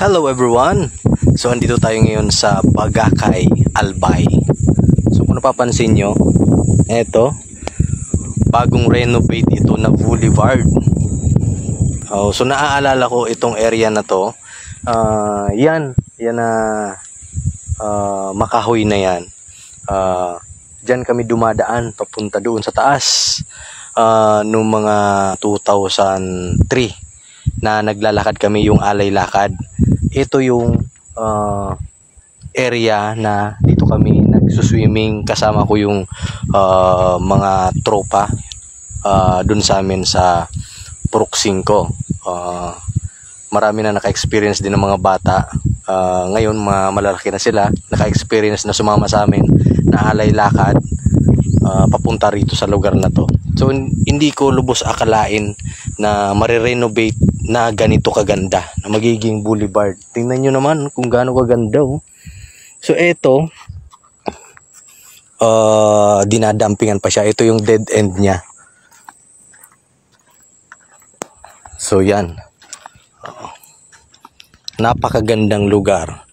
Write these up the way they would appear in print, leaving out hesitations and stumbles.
Hello everyone! So andito tayo ngayon sa Bagakay, Albay. So kung napapansin nyo, eto, bagong renovate ito na boulevard. So naaalala ko itong area na to. Yan na Makahoy na yan. Diyan kami dumadaan papunta doon sa taas noong mga 2003 na naglalakad kami yung alay lakad. Ito yung area na dito kami nagsuswimming, kasama ko yung mga tropa dun sa amin sa Purok 5. Marami na naka-experience din ng mga bata. Ngayon malalaki na sila, naka-experience na sumama sa amin na alay lakad papunta rito sa lugar na to. So hindi ko lubos akalain na marirenovate na ganito kaganda, na magiging boulevard. Tingnan nyo naman kung gaano kaganda. So eto, dinadampingan pa siya. Ito yung dead end niya. So yan, napakagandang lugar.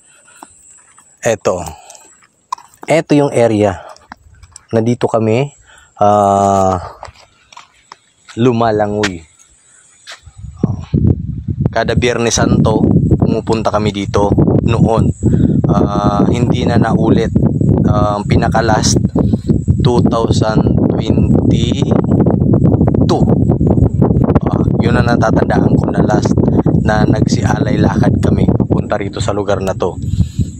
Eto yung area na dito kami lumalangoy. Kada Biyernes Santo pumupunta kami dito noon. Hindi na naulit. Pinaka-last 2022. Yun na natatandaan ko na last na nagsialay lakad kami punta rito sa lugar na to.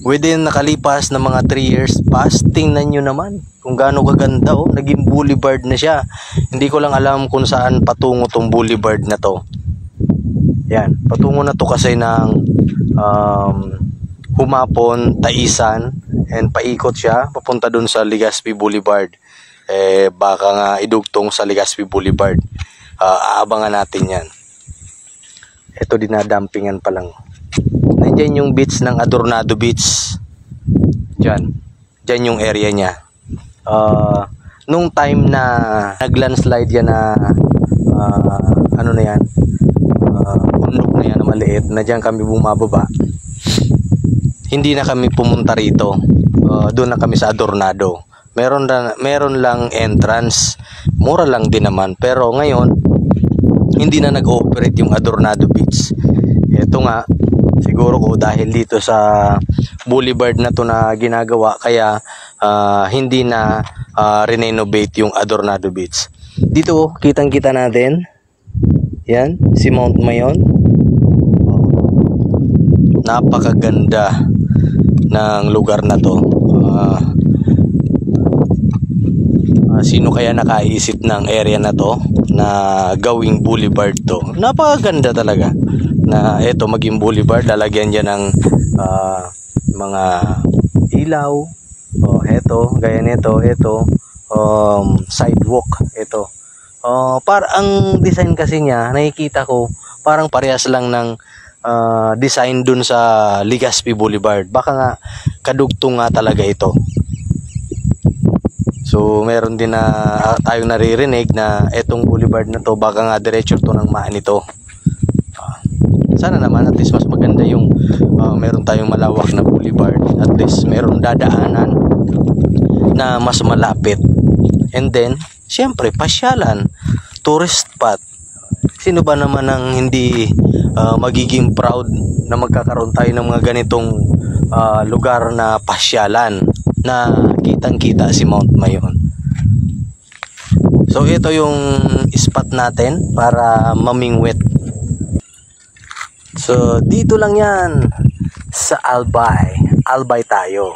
Within nakalipas na mga 3 years past, tingnan nyo naman kung gaano kaganda. Naging boulevard na siya. Hindi ko lang alam kung saan patungo tong boulevard na to. Yan, patungo na to kasi ng Humapon, Taisan, and paikot siya papunta dun sa Legazpi Boulevard. Baka nga idugtong sa Legazpi Boulevard. Aabangan natin yan. Ito, dinadampingan pa lang. Nandiyan yung beach ng Adornado Beach. Diyan yung area niya. Nung time na naglandslide yan na ano na yan, bundok na yan na maliit, na dyan kami bumababa, hindi na kami pumunta rito. Doon na kami sa Adornado. Meron lang entrance, mura lang din naman, pero ngayon hindi na nag-ooperate yung Adornado Beach. Ito nga, siguro ko dahil dito sa boulevard na to na ginagawa, kaya hindi na renovate yung Adornado Beach. Dito kitang-kita natin yan, si Mount Mayon. Napakaganda ng lugar na to. Sino kaya nakaisip ng area na to na gawing boulevard to? Napakaganda talaga na eto maging boulevard. Lalagyan dyan ng mga ilaw. Eto, gaya nito, eto, sidewalk. Eto. Ang design kasi niya, nakikita ko, parang parehas lang ng design dun sa Legazpi Boulevard. Baka nga kadugtong nga talaga ito. So meron din na tayong naririnig na etong boulevard na to, baka nga diretso to ng Maanito. Sana naman at least mas maganda yung meron tayong malawak na boulevard. At least meron dadaanan na mas malapit. And then siyempre pasyalan, tourist spot. Sino ba naman ang hindi magiging proud na magkakaroon tayo ng mga ganitong lugar na pasyalan na kitang-kita si Mount Mayon. So ito yung spot natin para mamingwit. So dito lang yan sa Albay. Albay tayo.